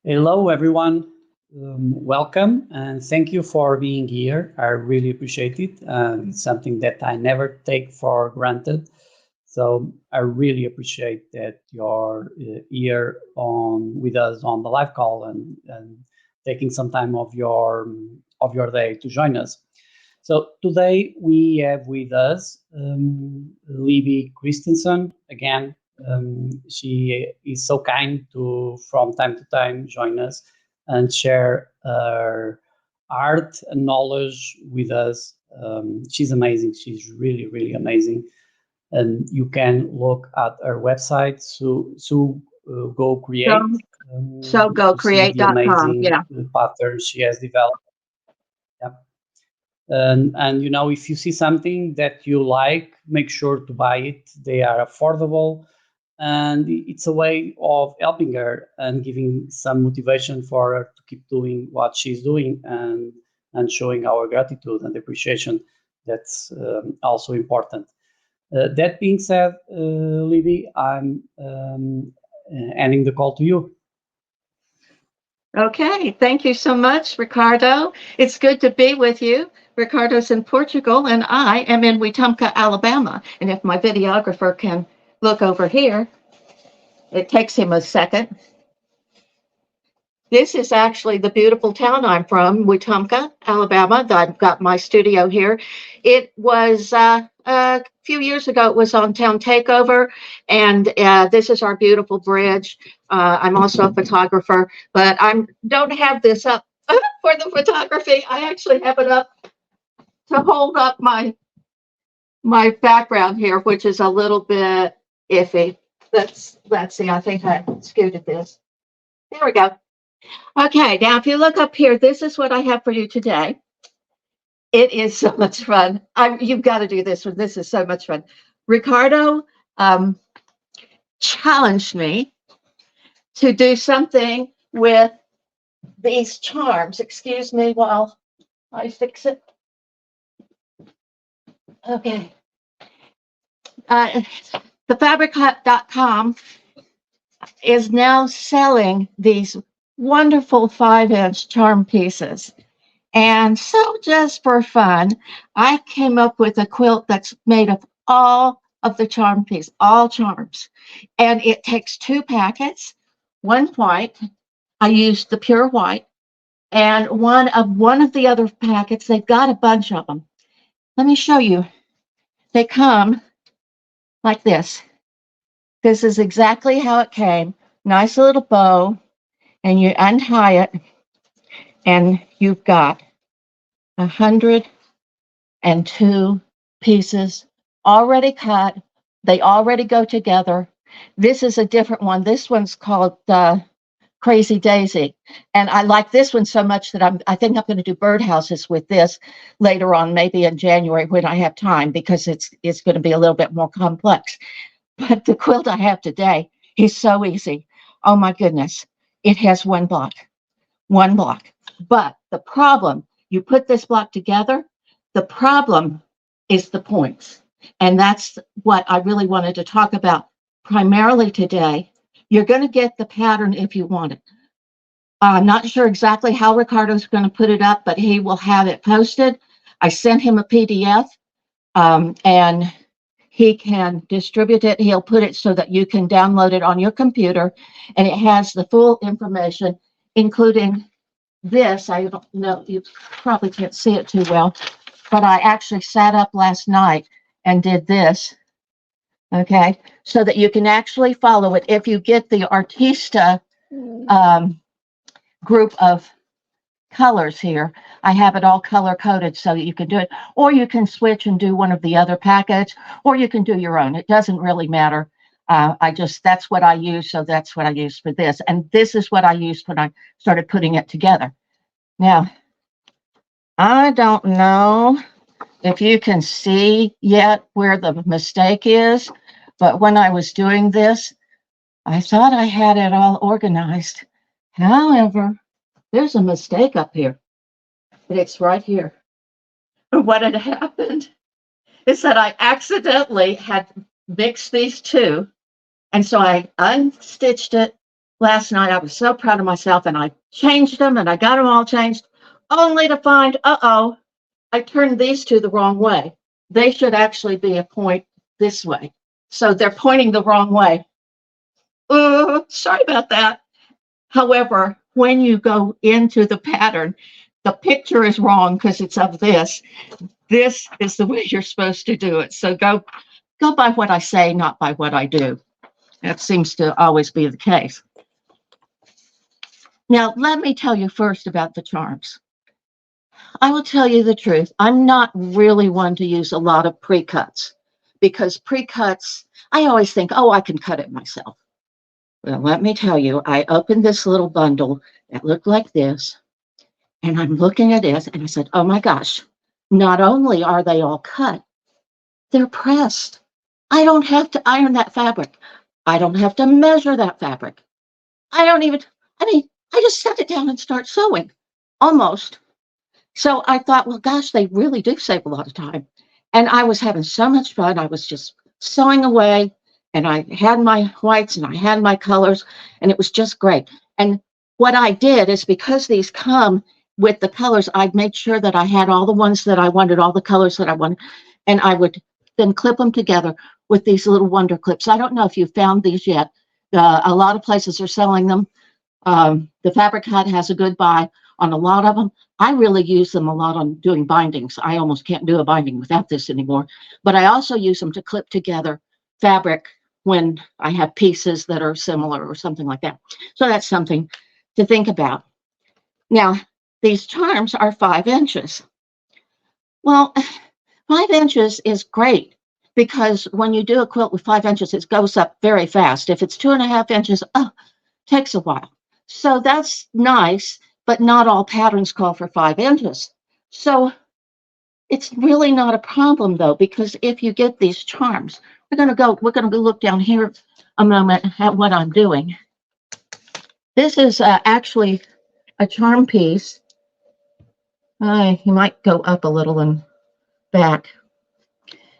Hello, everyone. Welcome and thank you for being here. I really appreciate it. It's something that I never take for granted. So I really appreciate that you're here on with us on the live call and taking some time of your day to join us. So today we have with us Libby Christensen again. She is so kind to, from time to time, join us and share her art and knowledge with us. She's amazing. She's really, really amazing. And you can look at her website, Go So, Create, so to see the gocreate.com. amazing Yeah. patterns she has developed. Yeah. And if you see something that you like, make sure to buy it. They are affordable, and it's a way of helping her and giving some motivation for her to keep doing what she's doing and showing our gratitude and appreciation. That's also important. That being said, Libby, I'm ending the call to you. Okay. Thank you so much, Ricardo. It's good to be with you. Ricardo's in Portugal, and I am in Wetumpka, Alabama. And if my videographer can look over here, it takes him a second. This is actually the beautiful town I'm from, Wetumpka, Alabama. I've got my studio here. It was a few years ago, it was on Town Takeover, and this is our beautiful bridge. I'm also a photographer, but I don't have this up for the photography. I actually have it up to hold up my background here, which is a little bit iffy. Let's see. I think I scooted this. There we go. Okay, now if you look up here, this is what I have for you today. It is so much fun. You've got to do this one. This is so much fun. Ricardo um, challenged me to do something with these charms. Excuse me while I fix it. Okay. Uh, thefabric.com is now selling these wonderful 5-inch charm pieces. And so, just for fun, I came up with a quilt that's made of all of the charm piece, all charms. And it takes 2 packets, one white. I used the pure white, and one of the other packets. They've got a bunch of them. Let me show you. They come like this. This is exactly how it came. Nice little bow, and you untie it, and you've got 102 pieces already cut. They already go together. This is a different one. This one's called Crazy Daisy. And I like this one so much that I think I'm going to do birdhouses with this later on, maybe in January when I have time, because it's going to be a little bit more complex. But the quilt I have today is so easy. Oh my goodness. It has one block. One block. But the problem, you put this block together, the problem is the points. And that's what I really wanted to talk about primarily today. You're going to get the pattern if you want it. I'm not sure exactly how Ricardo's going to put it up, but he will have it posted. I sent him a PDF, and he can distribute it. He'll put it so that you can download it on your computer, and it has the full information, including this. I don't know, you probably can't see it too well, but I actually sat up last night and did this, okay, so that you can actually follow it. If you get the Artista group of colors here, I have it all color coded so that you can do it, or you can switch and do one of the other packets, or you can do your own. It doesn't really matter. That's what I use, so that's what I use for this. And this is what I used when I started putting it together. Now, I don't know if you can see yet where the mistake is, but when I was doing this, I thought I had it all organized. However, there's a mistake up here, and it's right here. What had happened is that I accidentally had mixed these two, and so I unstitched it last night. I was so proud of myself, and I changed them, and I got them all changed, only to find, uh-oh, I turned these two the wrong way. They should actually be a point this way. So they're pointing the wrong way. Sorry about that. However, when you go into the pattern, the picture is wrong because it's of this. This is the way you're supposed to do it. So go by what I say, not by what I do. That seems to always be the case. Now, let me tell you first about the charms. I will tell you the truth. I'm not really one to use a lot of pre-cuts because pre-cuts, I always think, oh, I can cut it myself. Well, let me tell you, I opened this little bundle that looked like this, and I'm looking at this, and I said, oh my gosh, not only are they all cut, they're pressed. I don't have to iron that fabric. I don't have to measure that fabric. I don't even, I mean, I just set it down and start sewing, almost. So I thought, well, gosh, they really do save a lot of time. And I was having so much fun. I was just sewing away, and I had my whites and I had my colors, and it was just great. And what I did is because these come with the colors, I made sure that I had all the ones that I wanted, all the colors that I wanted, and I would then clip them together with these little wonder clips. I don't know if you found these yet. A lot of places are selling them. The Fabric Hut has a good buy on a lot of them. I really use them a lot on doing bindings. I almost can't do a binding without this anymore. But I also use them to clip together fabric when I have pieces that are similar or something like that. So that's something to think about. Now, these charms are 5 inches. Well, 5 inches is great because when you do a quilt with 5 inches, it goes up very fast. If it's 2.5 inches, takes a while. So that's nice, but not all patterns call for 5 inches. So it's really not a problem though, because if you get these charms, we're going to go look down here a moment at what I'm doing. This is actually a charm piece. You might go up a little and back.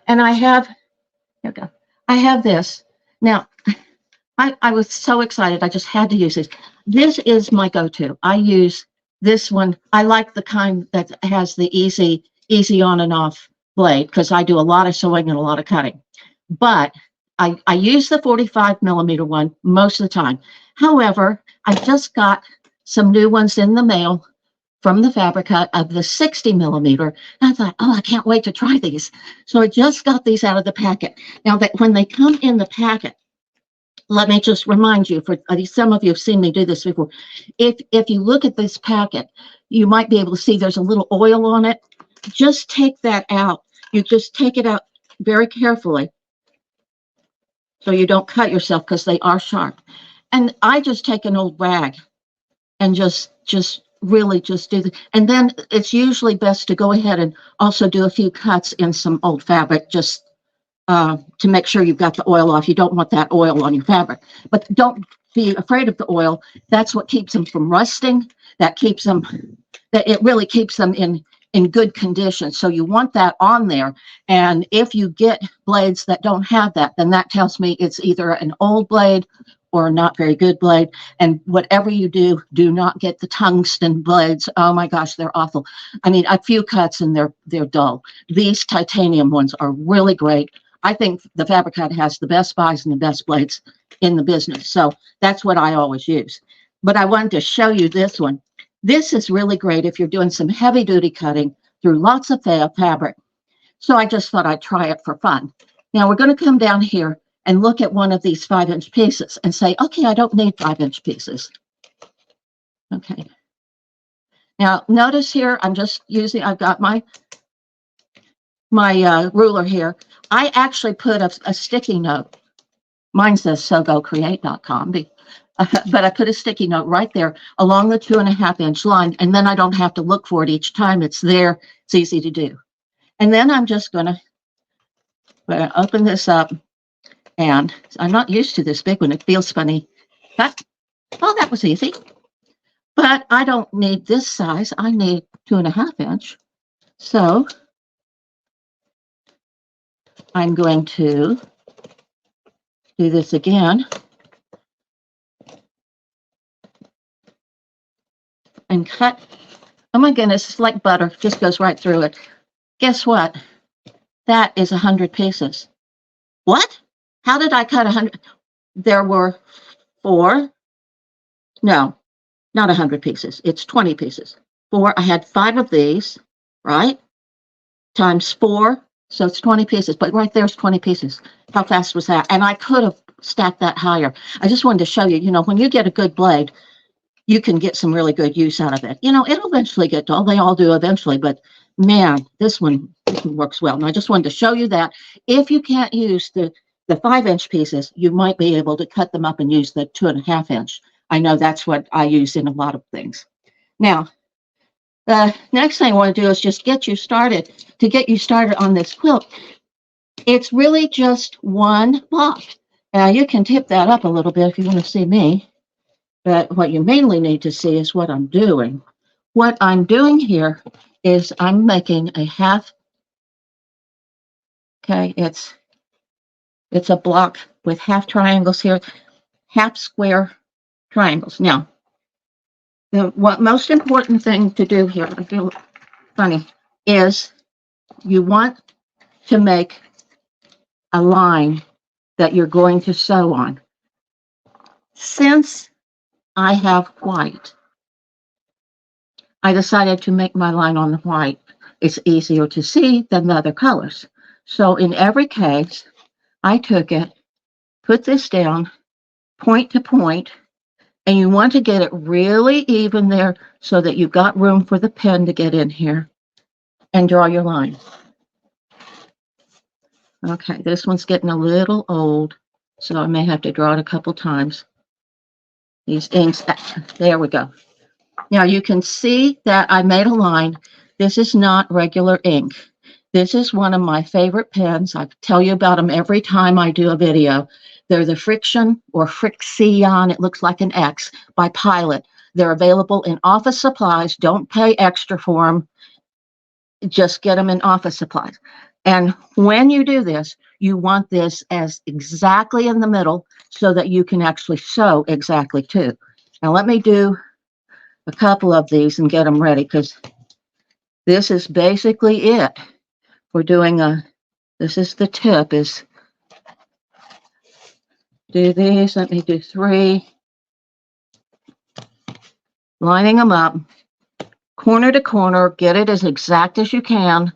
And I have, here we go. I have this. Now, I was so excited. I just had to use this. This is my go-to. I use this one. I like the kind that has the easy on and off blade because I do a lot of sewing and a lot of cutting. But I use the 45mm one most of the time. However, I just got some new ones in the mail from the Fabric Hut of the 60mm. And I thought, oh, I can't wait to try these. So I just got these out of the packet. Now that when they come in the packet, let me just remind you, for some of you have seen me do this before. If you look at this packet, you might be able to see there's a little oil on it. Just take that out. You just take it out very carefully so you don't cut yourself because they are sharp. And I just take an old rag and just really just do the, and then it's usually best to go ahead and also do a few cuts in some old fabric, just to make sure you've got the oil off. You don't want that oil on your fabric, but don't be afraid of the oil. That's what keeps them from rusting. That keeps them, that it really keeps them in good condition. So you want that on there. And if you get blades that don't have that, then that tells me it's either an old blade or a not very good blade. And whatever you do, do not get the tungsten blades. Oh my gosh, they're awful. I mean, a few cuts and they're dull. These titanium ones are really great. I think the Fabric Hut has the best buys and the best blades in the business. So that's what I always use. But I wanted to show you this one. This is really great if you're doing some heavy duty cutting through lots of fabric. So I just thought I'd try it for fun. Now we're going to come down here and look at one of these 5-inch pieces and say, okay, I don't need 5-inch pieces. Okay. Now notice here, I'm just using, I've got my ruler here. I actually put a sticky note. Mine says sogocreate.com, but I put a sticky note right there along the 2.5-inch line, and then I don't have to look for it each time. It's there. It's easy to do. And then I'm just going to open this up, and I'm not used to this big one. It feels funny. But, well, that was easy. But I don't need this size. I need 2.5-inch. So I'm going to do this again. cut. Oh my goodness, it's like butter, just goes right through it. Guess what? That is 100 pieces. What? How did I cut 100? There were four. No, not 100 pieces. It's 20 pieces. Four. I had five of these, right? Times four. So it's 20 pieces. But right there's 20 pieces. How fast was that? And I could have stacked that higher. I just wanted to show you, when you get a good blade, you can get some really good use out of it. It'll eventually get dull. They all do eventually, but man, this one works well. And I just wanted to show you that if you can't use the 5-inch pieces, you might be able to cut them up and use the 2.5-inch. I know that's what I use in a lot of things. Now, the next thing I want to do is just get you started. To get you started on this quilt, it's really just one block. Now, you can tip that up a little bit if you want to see me. But what you mainly need to see is what I'm doing. What I'm doing here is I'm making a half. Okay, it's a block with half triangles here, half square triangles. Now, the most important thing to do here, I feel funny, is you want to make a line that you're going to sew on. Since I have white, I decided to make my line on the white. It's easier to see than the other colors. So in every case, I took it, put this down, point to point, and you want to get it really even there so that you've got room for the pen to get in here and draw your line. Okay, this one's getting a little old, so I may have to draw it a couple times. These inks, there we go. Now you can see that I made a line. This is not regular ink. This is one of my favorite pens. I tell you about them every time I do a video. They're the Friction or Frixion, it looks like an X, by Pilot. They're available in office supplies. Don't pay extra for them. Just get them in office supplies. And when you do this, you want this as exactly in the middle so that you can actually sew exactly too. Now let me do a couple of these and get them ready, because this is basically it. We're doing this is the tip, is do these. Let me do 3. Lining them up, corner to corner, get it as exact as you can.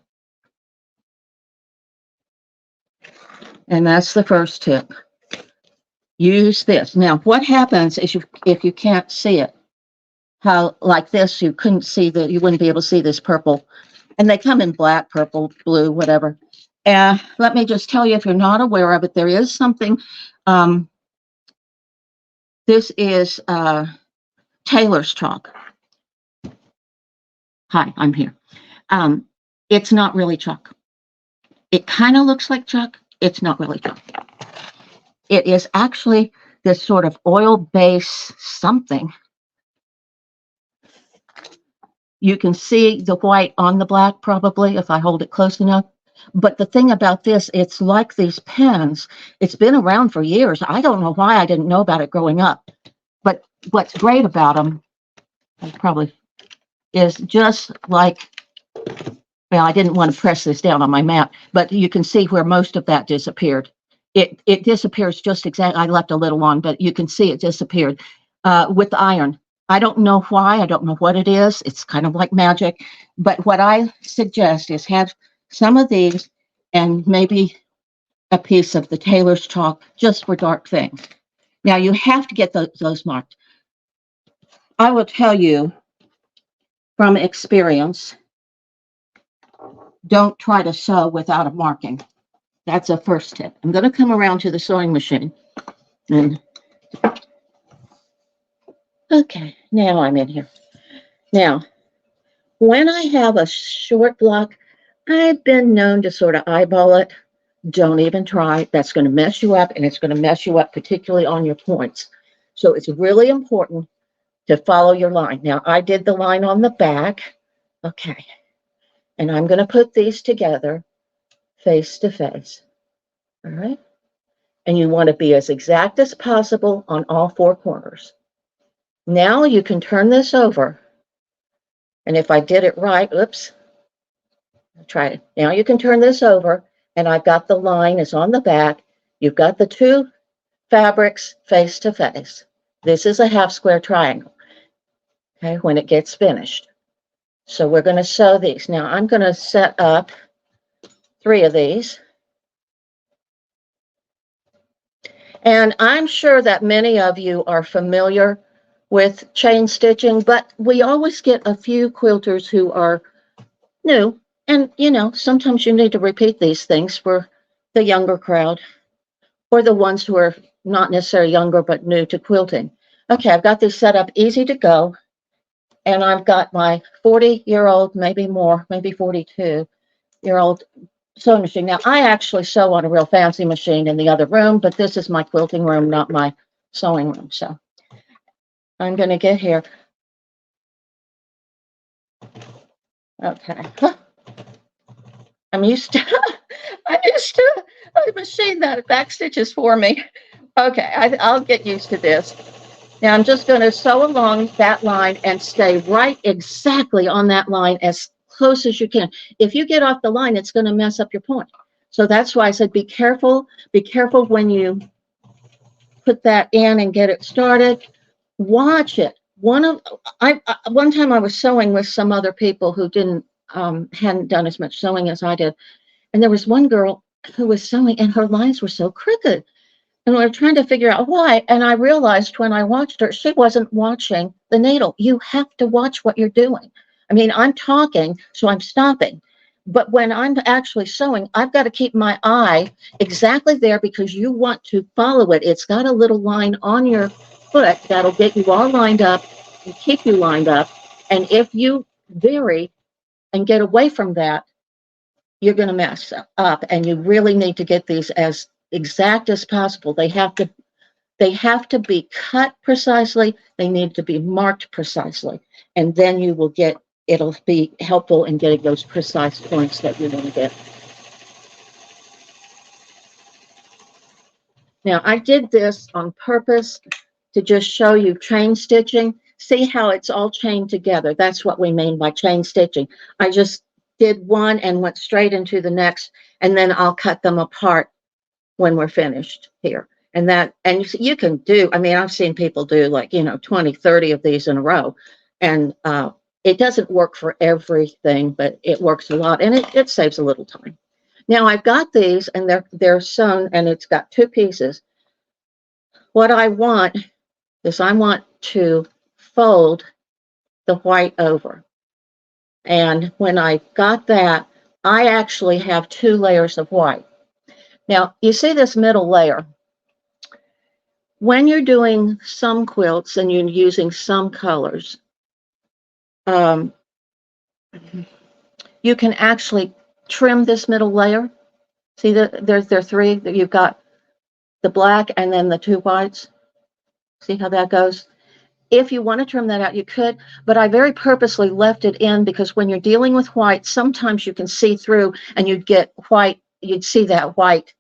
And that's the first tip. Use this. Now, what happens is if you can't see it, how like this, you couldn't see that, you wouldn't be able to see this purple. And they come in black, purple, blue, whatever. And let me just tell you, if you're not aware of it, there is something. This is Taylor's chalk. Hi, I'm here. It's not really chalk. It kind of looks like chalk. It's not really chalk. It is actually this sort of oil base something. You can see the white on the black probably if I hold it close enough. But the thing about this, it's like these pens. It's been around for years. I don't know why I didn't know about it growing up. But what's great about them, probably, is just like, well, I didn't want to press this down on my mat, but you can see where most of that disappeared. It disappears just exactly. I left a little on, but you can see it disappeared with the iron. I don't know why. I don't know what it is. It's kind of like magic. But what I suggest is have some of these and maybe a piece of the Taylor's chalk just for dark things. Now, you have to get those marked. I will tell you from experience, don't try to sew without a marking. That's a first tip. I'm going to come around to the sewing machine. And okay, now I'm in here. Now, when I have a short block, I've been known to sort of eyeball it. Don't even try. That's going to mess you up, and it's going to mess you up particularly on your points. So it's really important to follow your line. Now, I did the line on the back. Okay. And I'm going to put these together face to face. All right. And you want to be as exact as possible on all 4 corners. Now you can turn this over And if I did it right, oops, I'll try it. Now you can turn this over, and I've got the line is on the back. You've got the two fabrics face to face. This is a half square triangle, okay, when it gets finished. So we're going to sew these. Now I'm going to set up 3 of these. And I'm sure that many of you are familiar with chain stitching, but we always get a few quilters who are new. And, you know, sometimes you need to repeat these things for the younger crowd or the ones who are not necessarily younger but new to quilting. Okay, I've got this set up easy to go. And I've got my 40-year-old, maybe more, maybe 42-year-old sewing machine. Now, I actually sew on a real fancy machine in the other room, but this is my quilting room, not my sewing room. So I'm going to get here. Okay. I'm used to a machine that back stitches for me. Okay, I'll get used to this. Now I'm just going to sew along that line and stay right exactly on that line as close as you can. If you get off the line, it's going to mess up your point. So that's why I said be careful. Be careful when you put that in and get it started. Watch it. One time I was sewing with some other people who hadn't done as much sewing as I did, and there was one girl who was sewing, and her lines were so crooked. And we were trying to figure out why. And I realized when I watched her, she wasn't watching the needle. You have to watch what you're doing. I mean, I'm talking, so I'm stopping. But when I'm actually sewing, I've got to keep my eye exactly there because you want to follow it. It's got a little line on your foot that'll get you all lined up and keep you lined up. And if you vary and get away from that, you're going to mess up. And you really need to get these as exact as possible. They have to be cut precisely. They need to be marked precisely. And then you will get, it'll be helpful in getting those precise points that you're going to get. Now, I did this on purpose to just show you chain stitching. See how it's all chained together. That's what we mean by chain stitching. I just did one and went straight into the next, and then I'll cut them apart when we're finished here. And you can do, I mean, I've seen people do like, 20, 30 of these in a row. And it doesn't work for everything, but it works a lot, and it saves a little time. Now I've got these, and they're sewn, and it's got 2 pieces. What I want is I want to fold the white over. And when I got that, I actually have 2 layers of white. Now, you see this middle layer. When you're doing some quilts and you're using some colors, you can actually trim this middle layer. See, there are 3. You've got the black and then the 2 whites. See how that goes? If you want to trim that out, you could, but I very purposely left it in because when you're dealing with white, sometimes you can see through and you'd get white, you'd see that white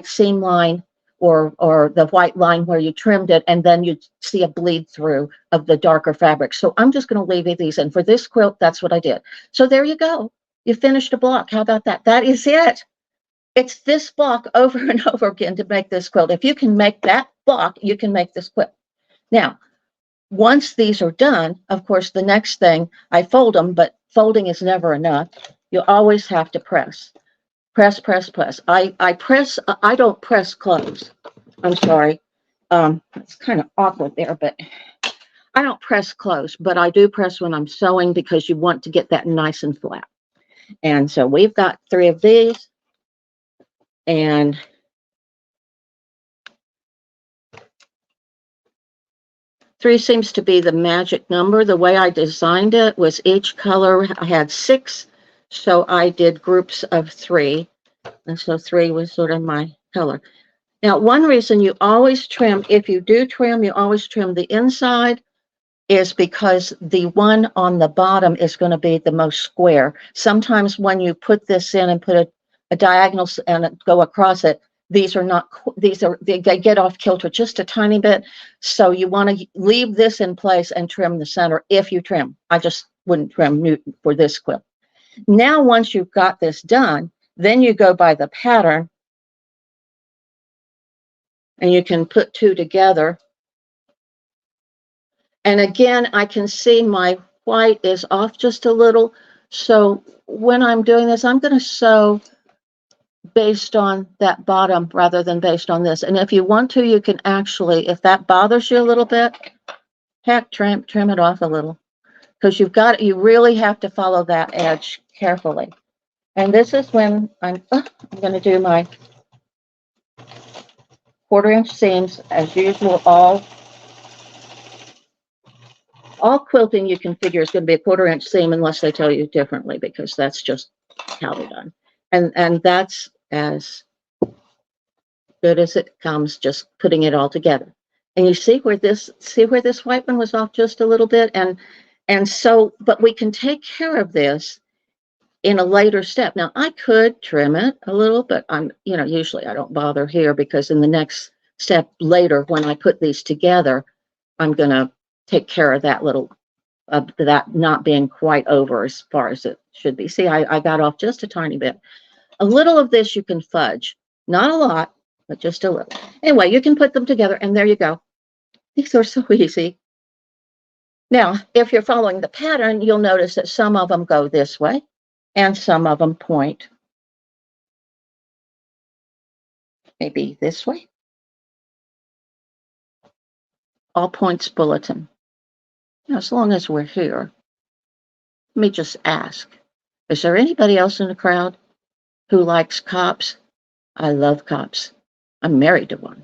seam line or the white line where you trimmed it, and then you'd see a bleed through of the darker fabric. So I'm just going to leave these in. For this quilt, that's what I did. So there you go. You finished a block. How about that? That is it. It's this block over and over again to make this quilt. If you can make that block, you can make this quilt. Now, once these are done, of course, the next thing, I fold them, but folding is never enough. You always have to press. Press, press, press. I press, I don't press close. I'm sorry. It's kind of awkward there, but I don't press close, but I do press when I'm sewing because you want to get that nice and flat. And so we've got 3 of these, and three seems to be the magic number. The way I designed it was each color I had 6, so I did groups of 3, and so 3 was sort of my color. Now, one reason you always trim, if you do trim, you always trim the inside, is because the one on the bottom is going to be the most square. Sometimes when you put this in and put a diagonal and go across it, they get off kilter just a tiny bit. So you want to leave this in place and trim the center if you trim. I just wouldn't trim for this quilt. Now, once you've got this done, then you go by the pattern and you can put two together. And again, I can see my white is off just a little. So when I'm doing this, I'm going to sew based on that bottom rather than based on this. And if you want to, you can actually, if that bothers you a little bit, heck, trim it off a little, because you really have to follow that edge carefully. And this is when I'm going to do my 1/4 inch seams as usual. All quilting you can figure is going to be a 1/4 inch seam unless they tell you differently, because that's just how they're done. And that's as good as it comes, just putting it all together. And you see where this white one was off just a little bit, and so, but we can take care of this in a later step. Now I could trim it a little, but usually I don't bother here, because in the next step later, when I put these together, I'm going to take care of that little, that not being quite over as far as it should be. See, I got off just a tiny bit. A little of this you can fudge, not a lot, but just a little. Anyway, you can put them together, and there you go. These are so easy. Now, if you're following the pattern, you'll notice that some of them go this way and some of them point maybe this way. All points bulletin. Now, as long as we're here, let me just ask, is there anybody else in the crowd who likes cops? I love cops. I'm married to one.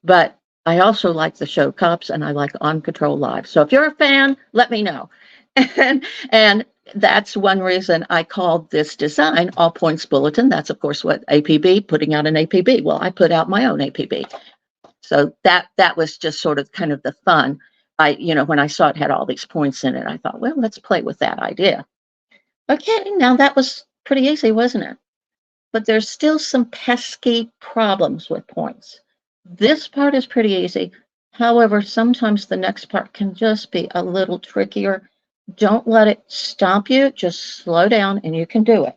But I also like the show Cops, and I like On Patrol Live. So if you're a fan, let me know. And that's one reason I called this design All Points Bulletin. That's, of course, what APB, putting out an APB. Well, I put out my own APB. So that was just sort of kind of the fun. When I saw it had all these points in it, I thought, well, let's play with that idea. Okay, now that was pretty easy, wasn't it? But there's still some pesky problems with points. This part is pretty easy. However, sometimes the next part can just be a little trickier. Don't let it stop you. Just slow down and you can do it.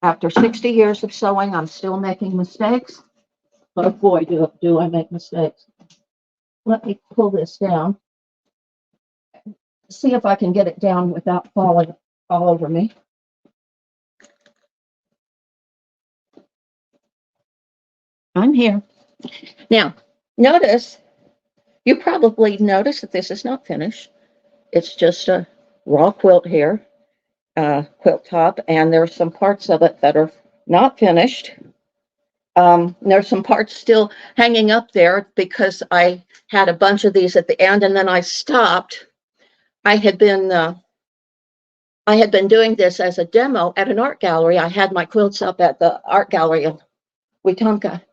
After 60 years of sewing, I'm still making mistakes. Oh boy, do I make mistakes. Let me pull this down. See if I can get it down without falling all over me. I'm here. Now, you probably notice that this is not finished. It's just a raw quilt here, quilt top, and there's some parts of it that are not finished. There's some parts still hanging up there because I had a bunch of these at the end, and then I stopped. I had been doing this as a demo at an art gallery. I had my quilts up at the art gallery in Wetumpka,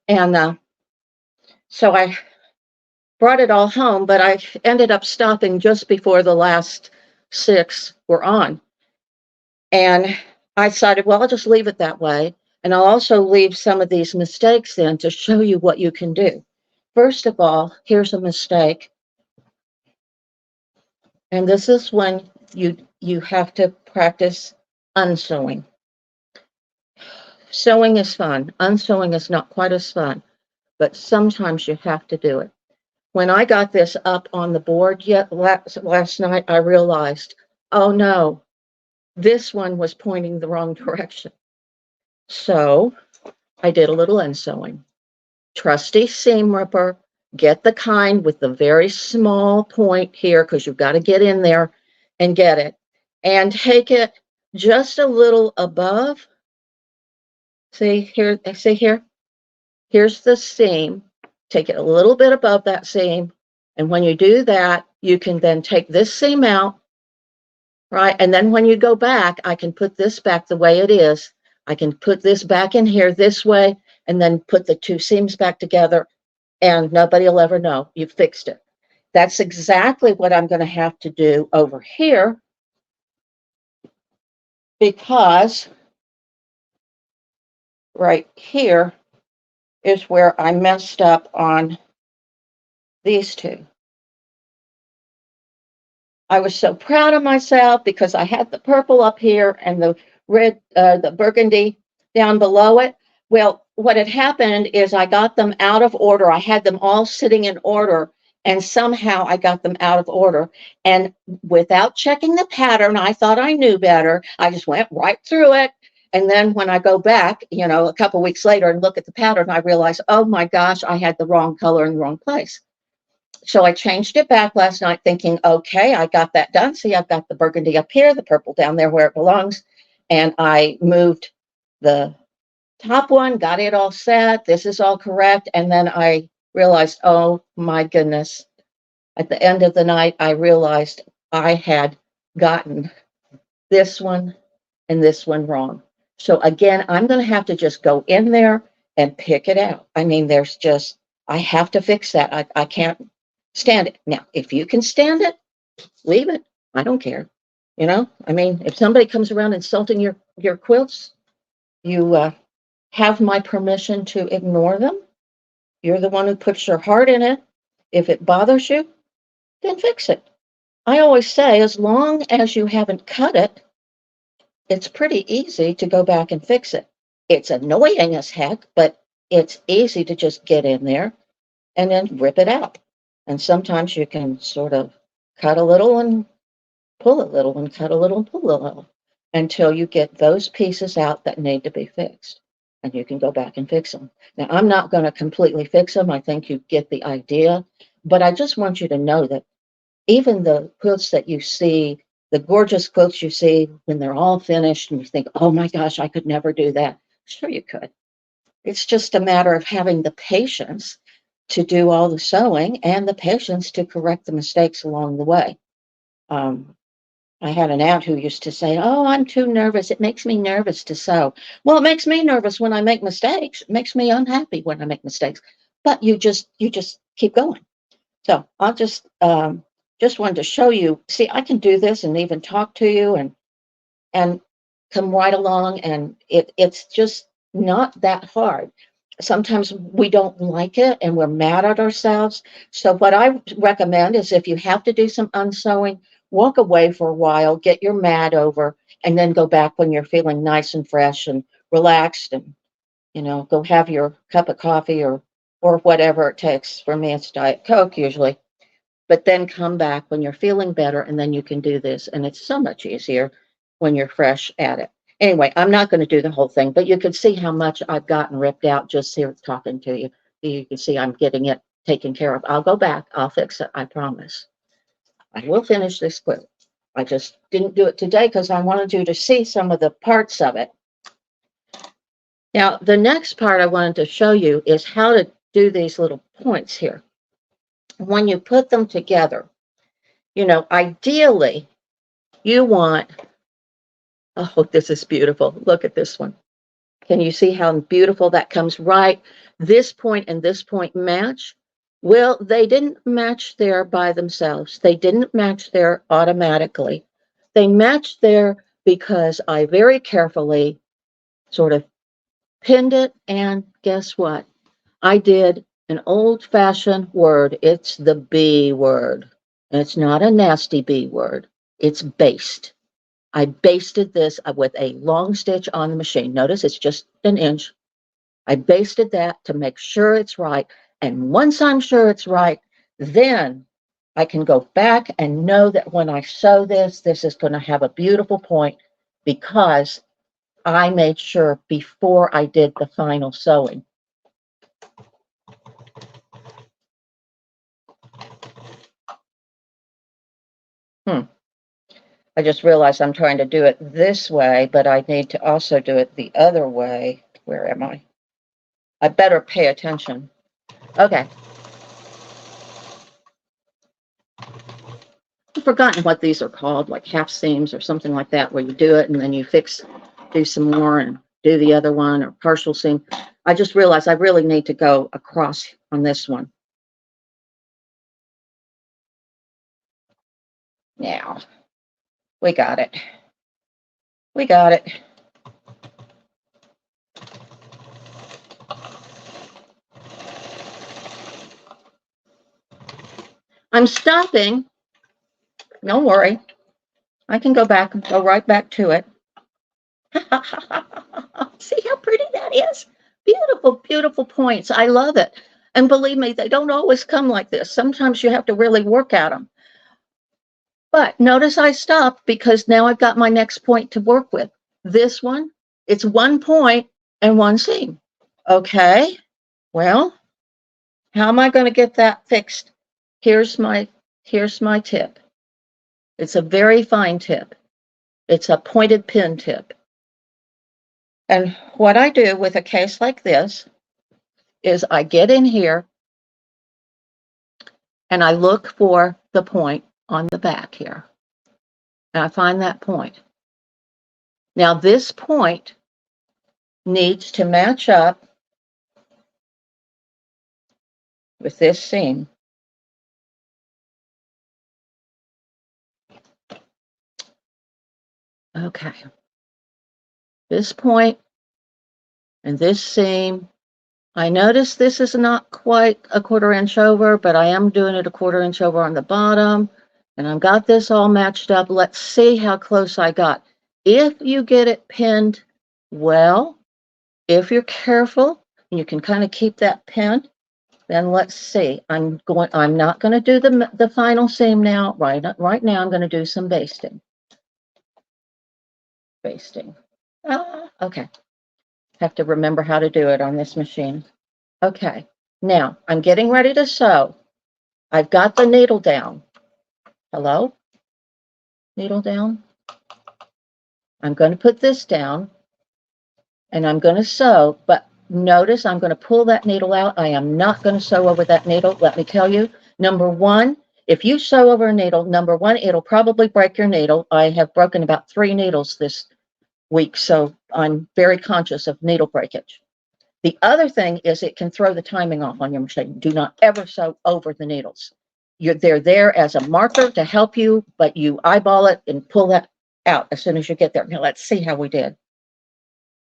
and so I brought it all home, but I ended up stopping just before the last 6 were on. And I decided, well, I'll just leave it that way. And I'll also leave some of these mistakes in to show you what you can do. First of all, here's a mistake. And this is when you have to practice unsewing. Sewing is fun. Unsewing is not quite as fun, but sometimes you have to do it. When I got this up on the board last night, I realized, oh no, this one was pointing the wrong direction. So I did a little unsewing. Trusty seam ripper, get the kind with the very small point here, because you've got to get in there and get it. And take it just a little above. See here? Here's the seam. Take it a little bit above that seam. And when you do that, you can then take this seam out, right? And then when you go back, I can put this back the way it is. I can put this back in here this way, and then put the two seams back together, and nobody will ever know you fixed it. That's exactly what I'm going to have to do over here, because right here is where I messed up on these two. I was so proud of myself because I had the purple up here and the red, the burgundy down below it. Well, what had happened is I got them out of order. I had them all sitting in order, and somehow I got them out of order. And without checking the pattern, I thought I knew better. I just went right through it. And then when I go back, a couple weeks later and look at the pattern, I realize, oh my gosh, I had the wrong color in the wrong place. So I changed it back last night thinking, okay, I got that done. See, I've got the burgundy up here, the purple down there where it belongs. And I moved the top one, got it all set. This is all correct. And then I realized, oh my goodness. At the end of the night, I realized I had gotten this one and this one wrong. So again, I'm going to have to just go in there and pick it out. I mean, I have to fix that. I can't stand it. Now, if you can stand it, leave it. I don't care. I mean, if somebody comes around insulting your quilts, you have my permission to ignore them. You're the one who puts your heart in it. If it bothers you, then fix it. I always say, as long as you haven't cut it, it's pretty easy to go back and fix it. It's annoying as heck, but it's easy to just get in there and then rip it out. And sometimes you can sort of cut a little and pull a little and cut a little and pull a little until you get those pieces out that need to be fixed. And you can go back and fix them. Now, I'm not going to completely fix them. I think you get the idea. But I just want you to know that even the quilts that you see, the gorgeous quilts you see when they're all finished and you think, oh my gosh, I could never do that. Sure, you could. It's just a matter of having the patience to do all the sewing and the patience to correct the mistakes along the way. Um, I had an aunt who used to say, oh, I'm too nervous. It makes me nervous to sew. Well, it makes me nervous when I make mistakes. It makes me unhappy when I make mistakes. But you just keep going. So I'll just wanted to show you. See, I can do this and even talk to you and come right along, and it's just not that hard. Sometimes we don't like it and we're mad at ourselves. So what I recommend is if you have to do some unsewing, walk away for a while, get your mad over, and then go back when you're feeling nice and fresh and relaxed, and go have your cup of coffee or whatever it takes. For me, it's Diet Coke usually, but then come back when you're feeling better, and then you can do this. And it's so much easier when you're fresh at it. Anyway, I'm not going to do the whole thing, but you can see how much I've gotten ripped out just here talking to you. You can see I'm getting it taken care of. I'll go back. I'll fix it. I promise. I will finish this quilt. I just didn't do it today because I wanted you to see some of the parts of it. Now, the next part I wanted to show you is how to do these little points here. When you put them together, ideally, you want, oh, this is beautiful. Look at this one. Can you see how beautiful that comes right? This point and this point match. Well, they didn't match there by themselves. They didn't match there automatically. They matched there because I very carefully sort of pinned it, and guess what? I did an old-fashioned word. It's the B word. And it's not a nasty B word. It's basted. I basted this with a long stitch on the machine. Notice it's just an inch. I basted that to make sure it's right. And once I'm sure it's right, then I can go back and know that when I sew this, this is going to have a beautiful point because I made sure before I did the final sewing. I just realized I'm trying to do it this way, but I need to also do it the other way. Where am I? I better pay attention. Okay. I've forgotten what these are called, like half seams or something like that, where you do it and then you do some more and do the other one, or partial seam. I just realized I really need to go across on this one. Now, we got it. We got it. I'm stopping Don't worry. I can go back and go right back to it. See how pretty that is? Beautiful, beautiful points. I love it. And believe me, they don't always come like this. Sometimes you have to really work at them. But notice I stopped because now I've got my next point to work with. This one, it's 1 point and 1 seam. Okay, well, how am I going to get that fixed? Here's my tip. It's a very fine tip. It's a pointed pin tip. And what I do with a case like this is I get in here and I look for the point on the back here. And I find that point. Now this point needs to match up with this seam. Okay. This point and this seam. I notice this is not quite a 1/4 inch over, but I am doing it a 1/4 inch over on the bottom. And I've got this all matched up. Let's see how close I got. If you get it pinned well, if you're careful, and you can kind of keep that pinned, then let's see. I'm not going to do the final seam now. Right now, I'm going to do some basting. Okay. Have to remember how to do it on this machine. Okay. Now I'm getting ready to sew. I've got the needle down. Hello? Needle down. I'm going to put this down and I'm going to sew, but notice I'm going to pull that needle out. I am not going to sew over that needle. Let me tell you, number one, if you sew over a needle, number one, it'll probably break your needle. I have broken about 3 needles this week, so I'm very conscious of needle breakage. The other thing is it can throw the timing off on your machine. Do not ever sew over the needles. They're there as a marker to help you, but you eyeball it and pull that out as soon as you get there. Now let's see how we did.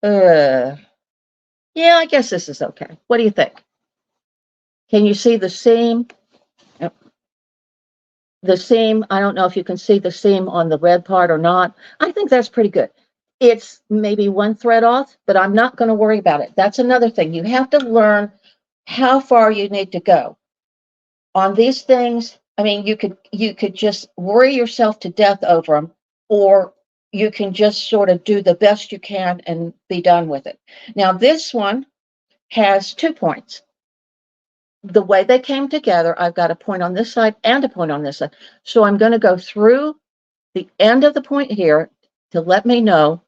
Yeah, I guess this is okay. What do you think? Can you see the seam? Yep. The seam, I don't know if you can see the seam on the red part or not. I think that's pretty good. It's maybe 1 thread off, but I'm not going to worry about it. That's another thing. You have to learn how far you need to go. On these things, I mean, you could just worry yourself to death over them, or you can just sort of do the best you can and be done with it. Now, this one has 2 points. The way they came together, I've got a point on this side and a point on this side. So I'm going to go through the end of the point here to let me know.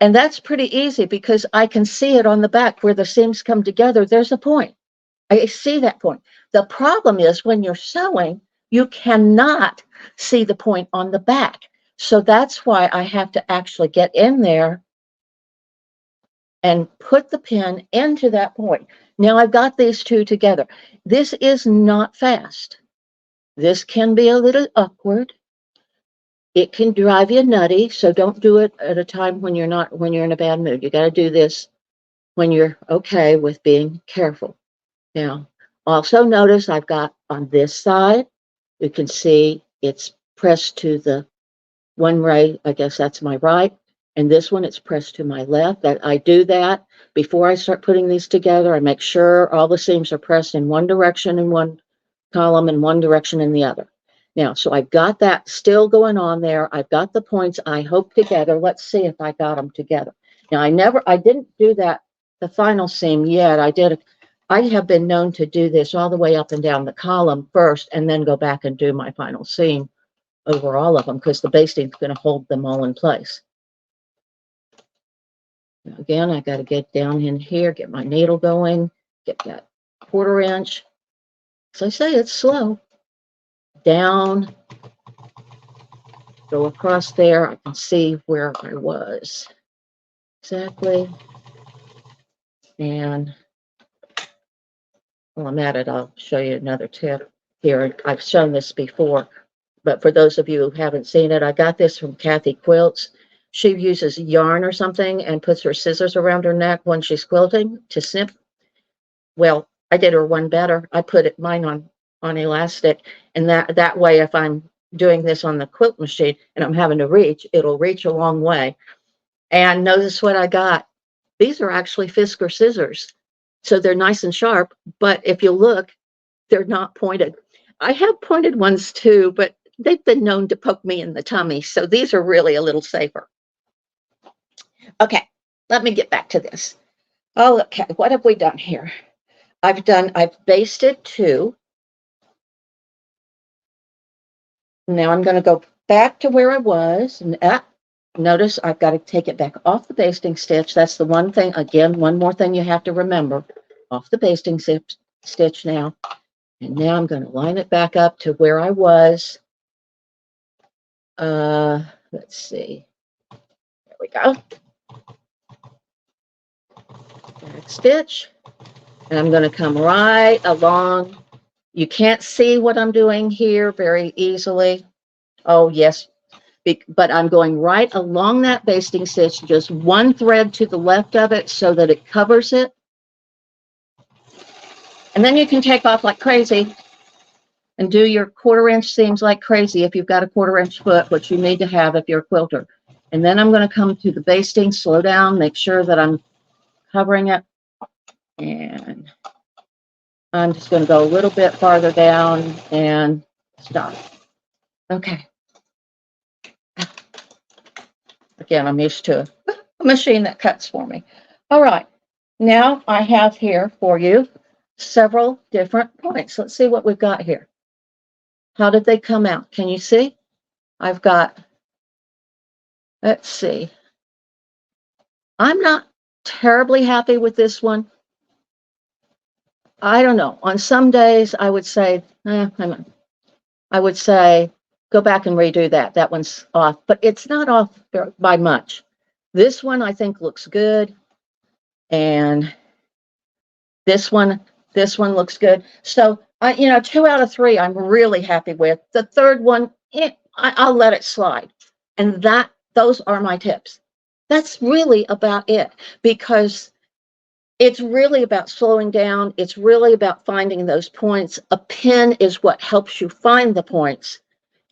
And that's pretty easy because I can see it on the back where the seams come together. There's a point. I see that point. The problem is when you're sewing, you cannot see the point on the back. So that's why I have to actually get in there and put the pin into that point. Now I've got these 2 together. This is not fast. This can be a little awkward. It can drive you nutty, so don't do it at a time when you're in a bad mood. You got to do this when you're okay with being careful. Now, also notice I've got on this side, you can see it's pressed to the one right, I guess that's my right, and this one it's pressed to my left. That I do that before I start putting these together. I make sure all the seams are pressed in one direction in one column and one direction in the other. Now, so I've got that still going on there. I've got the points I hope together. Let's see if I got them together. Now, I didn't do that, the final seam yet. I have been known to do this all the way up and down the column first and then go back and do my final seam over all of them because the basting is going to hold them all in place. Now, again, I got to get down in here, get my needle going, get that 1/4 inch. As I say, it's slow. Down, go across there. I can see where I was exactly. And while I'm at it, I'll show you another tip here. I've shown this before, but for those of you who haven't seen it, I got this from Kathy Quilts. She uses yarn or something and puts her scissors around her neck when she's quilting to snip. Well, I did her one better. I put mine on elastic, and that way, if I'm doing this on the quilt machine and I'm having to reach, it'll reach a long way. And notice what I got. These are actually Fisker scissors. So they're nice and sharp, but if you look, they're not pointed. I have pointed ones too, but they've been known to poke me in the tummy. So these are really a little safer. Okay, let me get back to this. Oh, okay, what have we done here? I've basted 2. Now I'm going to go back to where I was. And notice I've got to take it back off the basting stitch. That's the one thing, again, one more thing you have to remember. Off the basting stitch now. And now I'm going to line it back up to where I was. Let's see. There we go. Back stitch. And I'm going to come right along. You can't see what I'm doing here very easily. Oh, yes. But I'm going right along that basting stitch, just one thread to the left of it so that it covers it. And then you can take off like crazy and do your 1/4 inch seams like crazy if you've got a 1/4 inch foot, which you need to have if you're a quilter. And then I'm going to come to the basting, slow down, make sure that I'm covering it. And I'm just going to go a little bit farther down and stop. Okay. Again, I'm used to a machine that cuts for me. All right. Now I have here for you several different points. Let's see what we've got here. How did they come out? Can you see? I've got, let's see. I'm not terribly happy with this one. I don't know. On some days, I would say, I would say, go back and redo that. That one's off, but it's not off by much. This one I think looks good, and this one looks good. So you know, 2 out of 3 I'm really happy with. The third one, I'll let it slide, and those are my tips. That's really about it, because it's really about slowing down. It's really about finding those points. A pin is what helps you find the points.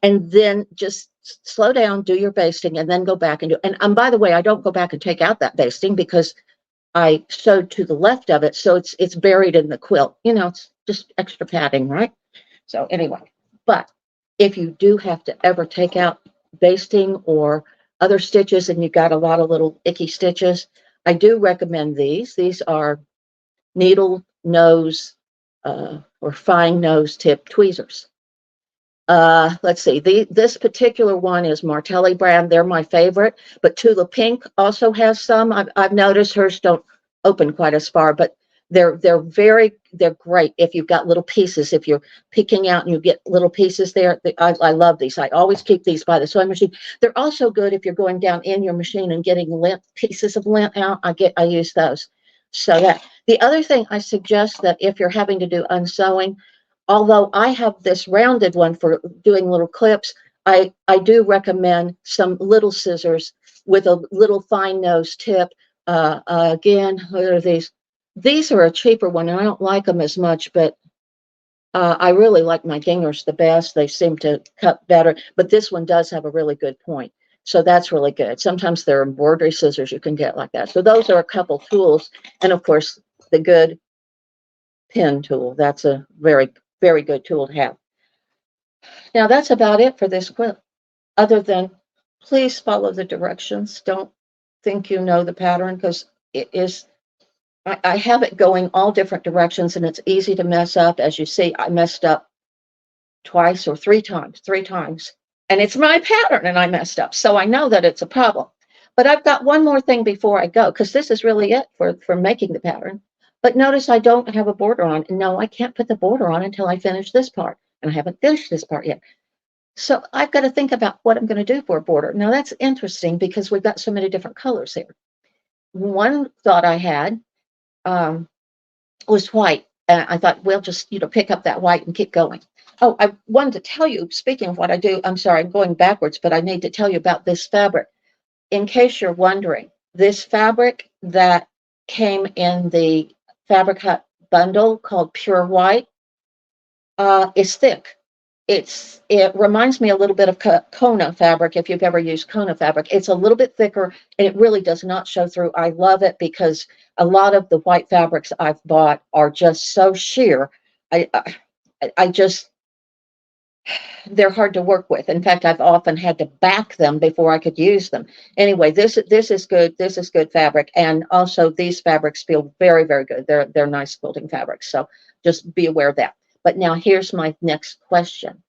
And then just slow down, do your basting, and then go back and do. And by the way, I don't go back and take out that basting because I sewed to the left of it, so it's buried in the quilt. You know, it's just extra padding, right? So anyway, but if you do have to ever take out basting or other stitches and you've got a lot of little icky stitches, I do recommend these. These are needle nose or fine nose tip tweezers. Let's see, this particular one is Martelli brand. They're my favorite, but Tula Pink also has some. I've noticed hers don't open quite as far, but they're great if you've got little pieces. If you're picking out and you get little pieces there, I love these. I always keep these by the sewing machine. They're also good if you're going down in your machine and getting lint, pieces of lint out. I use those. So that the other thing I suggest, that if you're having to do unsewing, although I have this rounded one for doing little clips, I do recommend some little scissors with a little fine nose tip. Again, what are these? These are a cheaper one, and I don't like them as much, but I really like my Gingers the best. They seem to cut better, but this one does have a really good point. So that's really good. Sometimes there are embroidery scissors you can get like that. So those are a couple tools. And of course, the good pin tool. That's a very, very good tool to have. Now that's about it for this quilt. Other than, please follow the directions. Don't think you know the pattern, because it is, I have it going all different directions and it's easy to mess up. As you see, I messed up twice or three times, and it's my pattern and I messed up. So I know that it's a problem. But I've got one more thing before I go, because this is really it for making the pattern. But notice I don't have a border on. No, I can't put the border on until I finish this part. And I haven't finished this part yet. So I've got to think about what I'm going to do for a border. Now that's interesting because we've got so many different colors here. One thought I had was white. And I thought, we'll just, pick up that white and keep going. Oh, I wanted to tell you, speaking of what I do, I'm sorry, I'm going backwards, but I need to tell you about this fabric. In case you're wondering, this fabric that came in the Fabric Hut bundle called Pure White is thick. it reminds me a little bit of Kona fabric, if you've ever used Kona fabric. It's a little bit thicker, and it really does not show through. I love it because a lot of the white fabrics I've bought are just so sheer. I just, they're hard to work with. In fact, I've often had to back them before I could use them. Anyway, this is good. This is good fabric, and also these fabrics feel very, very good. They're nice quilting fabrics. So just be aware of that. But now here's my next question: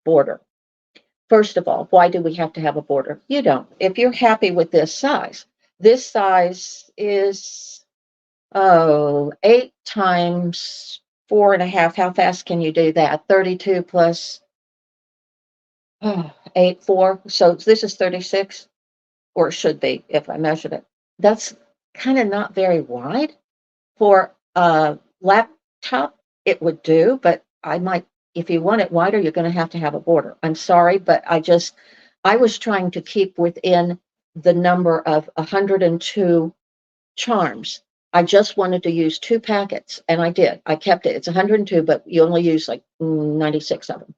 border. First of all, why do we have to have a border? You don't. If you're happy with this size is 8 times 4.5. How fast can you do that? 32 plus 8, 4. So this is 36, or it should be if I measured it. That's kind of not very wide for a laptop. It would do, but I might, if you want it wider, you're going to have a border. I'm sorry, but I was trying to keep within the number of 102 charms. I just wanted to use 2 packets, and I did. I kept it. It's 102, but you only use like 96 of them.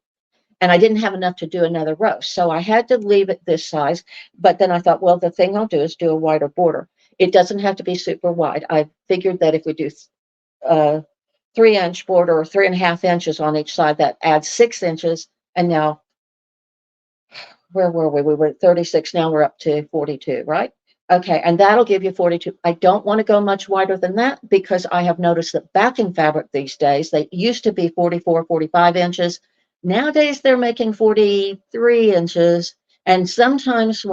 And I didn't have enough to do another row. So I had to leave it this size. But then I thought, well, the thing I'll do is do a wider border. It doesn't have to be super wide. I figured that if we do 3-inch border or 3.5 inches on each side, that adds 6 inches. And now, where were we? We were at 36. Now we're up to 42, right? Okay, and that'll give you 42. I don't want to go much wider than that because I have noticed that backing fabric these days, they used to be 44, 45 inches. Nowadays, they're making 43 inches. And sometimes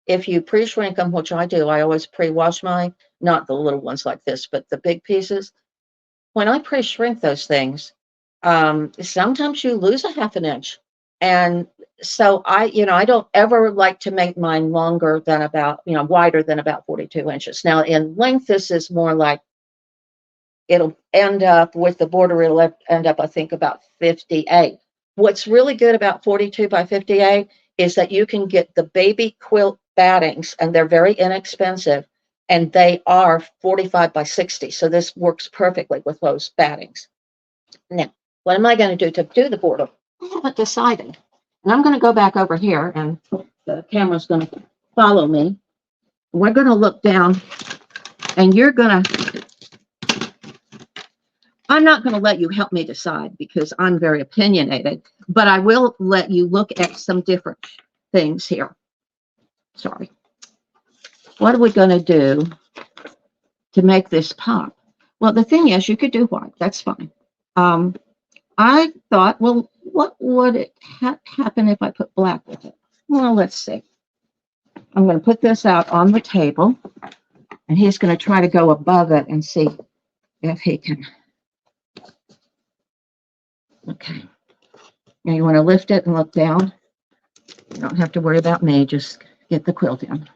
if you pre-shrink them, which I do, I always pre-wash mine, not the little ones like this, but the big pieces. When I pre-shrink those things, sometimes you lose a half an inch. And so I don't ever like to make mine longer than wider than about 42 inches. Now in length, this is more like, it'll end up with the border, it'll end up, I think, about 58. What's really good about 42 by 58 is that you can get the baby quilt battings, and they're very inexpensive, and they are 45 by 60. So this works perfectly with those battings. Now, what am I going to do to do the border? I haven't decided. And I'm going to go back over here, and the camera's going to follow me. We're going to look down, and I'm not going to let you help me decide because I'm very opinionated, but I will let you look at some different things here. Sorry. What are we going to do to make this pop? Well, the thing is, you could do white. That's fine. I thought, well, what would it happen if I put black with it? Well, let's see. I'm going to put this out on the table, and he's going to try to go above it and see if he can. Okay. Now you want to lift it and look down. You don't have to worry about me. Just get the quilt in.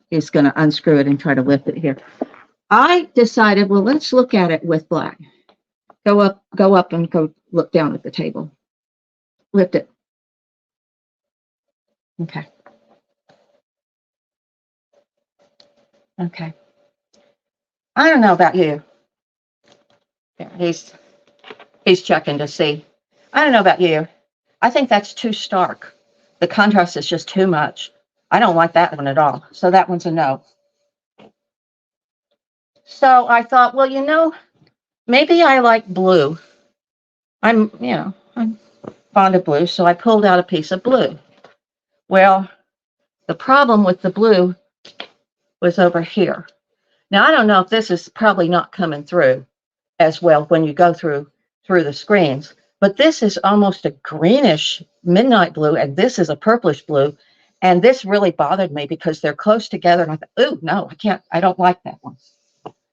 He's going to unscrew it and try to lift it here. I decided, well, let's look at it with black. Go up and go look down at the table. Lift it. Okay. Okay. I don't know about you. Yeah, he's checking to see. I don't know about you. I think that's too stark. The contrast is just too much. I don't like that one at all. So that one's a no. So I thought, well, maybe I like blue. I'm fond of blue, so I pulled out a piece of blue. Well, the problem with the blue was over here. Now, I don't know if this is probably not coming through as well when you go through the screens, but this is almost a greenish midnight blue, and this is a purplish blue, and this really bothered me because they're close together, and I thought, oh, no, I don't like that one.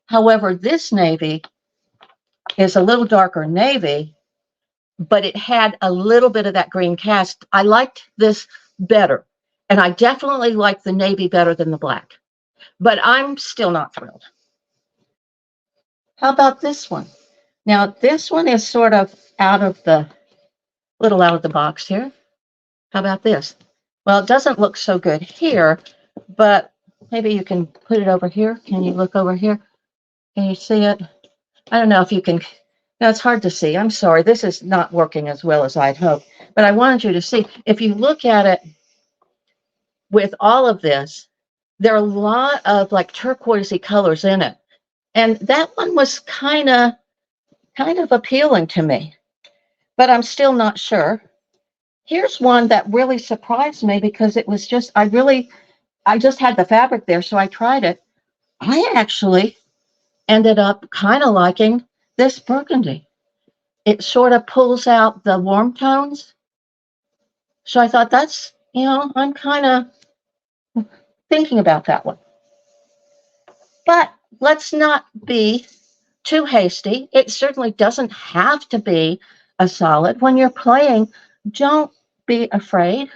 However, this navy is a little darker navy, but it had a little bit of that green cast. I liked this better, and I definitely like the navy better than the black, but I'm still not thrilled. How about this one? Now, this one is sort of out of the box here. How about this? Well, it doesn't look so good here, but maybe you can put it over here. Can you look over here? Can you see it? I don't know if you can Now it's hard to see. I'm sorry. This is not working as well as I'd hoped. But I wanted you to see, if you look at it with all of this, there are a lot of like turquoisey colors in it. And that one was kind of appealing to me, but I'm still not sure. Here's one that really surprised me because it was just, I just had the fabric there, so I tried it. I actually ended up kind of liking this burgundy. It sort of pulls out the warm tones. So I thought I'm kind of thinking about that one. But let's not be too hasty. It certainly doesn't have to be a solid. When you're playing, don't be afraid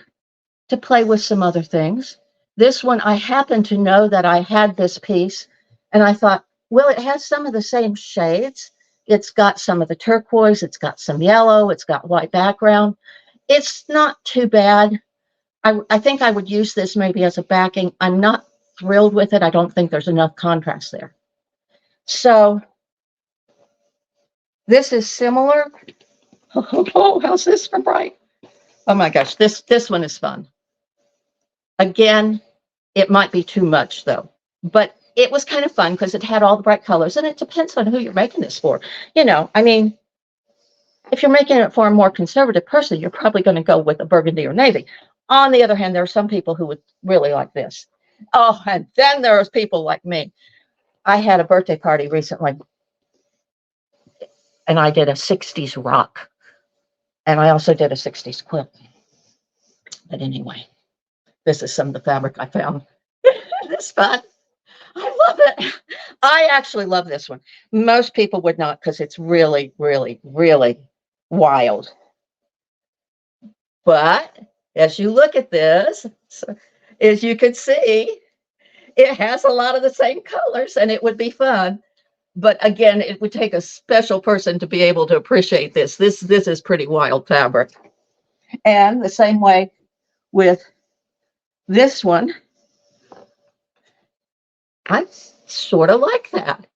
to play with some other things. This one, I happened to know that I had this piece, and I thought, well, it has some of the same shades. It's got some of the turquoise, it's got some yellow, it's got white background. It's not too bad. I think I would use this maybe as a backing. I'm not thrilled with it. I don't think there's enough contrast there. So this is similar. Oh, how's this for bright? Oh my gosh, this one is fun. Again, it might be too much though, but it was kind of fun because it had all the bright colors, and it depends on who you're making this for. I mean, if you're making it for a more conservative person, you're probably going to go with a burgundy or navy. On the other hand, there are some people who would really like this. Oh, and then there's people like me. I had a birthday party recently, and I did a 60s rock, and I also did a 60s quilt. But anyway, this is some of the fabric I found. It's fun. I love it. I actually love this one. Most people would not because it's really, really, really wild. But as you look at this, as you can see, it has a lot of the same colors and it would be fun. But again, it would take a special person to be able to appreciate this. This is pretty wild fabric. And the same way with this one, I sort of like that.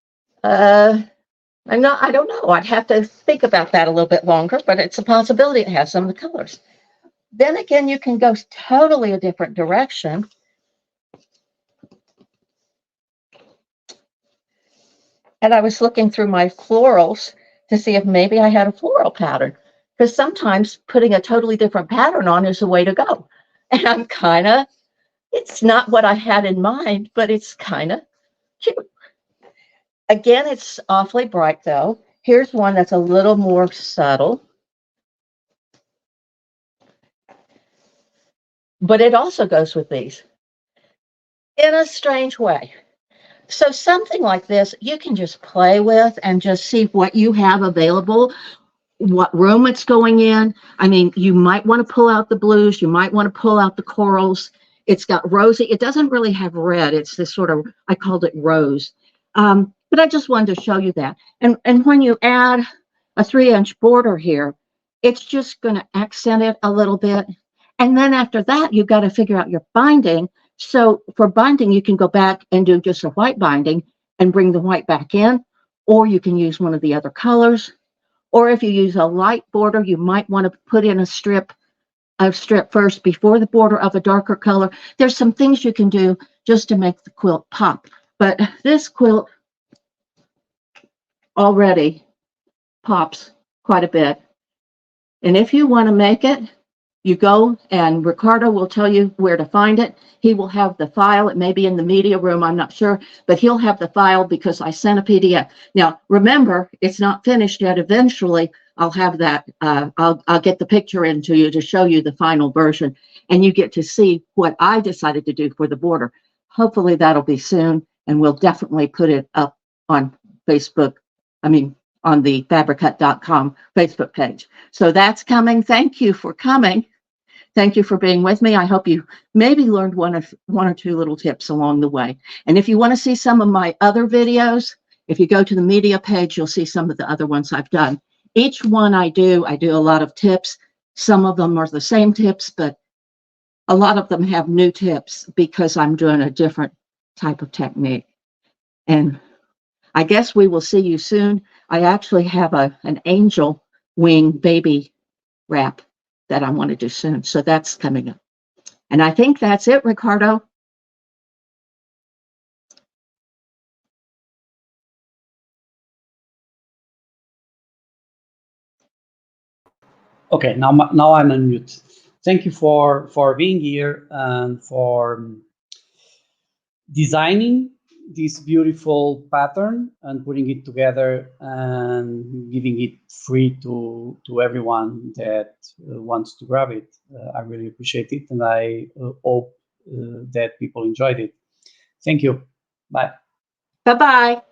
I don't know. I'd have to think about that a little bit longer, but it's a possibility it has some of the colors. Then again, you can go totally a different direction. And I was looking through my florals to see if maybe I had a floral pattern, because sometimes putting a totally different pattern on is the way to go. And it's not what I had in mind, but it's kind of cute. Again, it's awfully bright though. Here's one that's a little more subtle. But it also goes with these in a strange way. So something like this, you can just play with and just see what you have available, what room it's going in. I mean, you might want to pull out the blues. You might want to pull out the corals. It's got rosy. It doesn't really have red. It's this sort of, I called it rose. But I just wanted to show you that. And when you add a 3-inch border here, it's just going to accent it a little bit. And then after that, you've got to figure out your binding. So for binding, you can go back and do just a white binding and bring the white back in, or you can use one of the other colors. Or if you use a light border, you might want to put in a strip first before the border of a darker color. There's some things you can do just to make the quilt pop. But this quilt already pops quite a bit. And if you want to make it, you go and Ricardo will tell you where to find it. He will have the file. It may be in the media room, I'm not sure, but he'll have the file because I sent a PDF. Now, remember, it's not finished yet. Eventually, I'll have that. I'll get the picture into you to show you the final version, and you get to see what I decided to do for the border. Hopefully, that'll be soon, and we'll definitely put it up on Facebook. On the fabrichut.com Facebook page. So that's coming. Thank you for coming. Thank you for being with me. I hope you maybe learned one or two little tips along the way. And if you want to see some of my other videos, if you go to the media page, you'll see some of the other ones I've done. Each one I do a lot of tips. Some of them are the same tips, but a lot of them have new tips because I'm doing a different type of technique. And I guess we will see you soon. I actually have an angel wing baby wrap that I want to do soon. So that's coming up. And I think that's it, Ricardo. Okay, now I'm on mute. Thank you for being here and for designing this beautiful pattern and putting it together and giving it free to everyone that wants to grab it. I really appreciate it, and I hope that people enjoyed it. Thank you. Bye. Bye bye.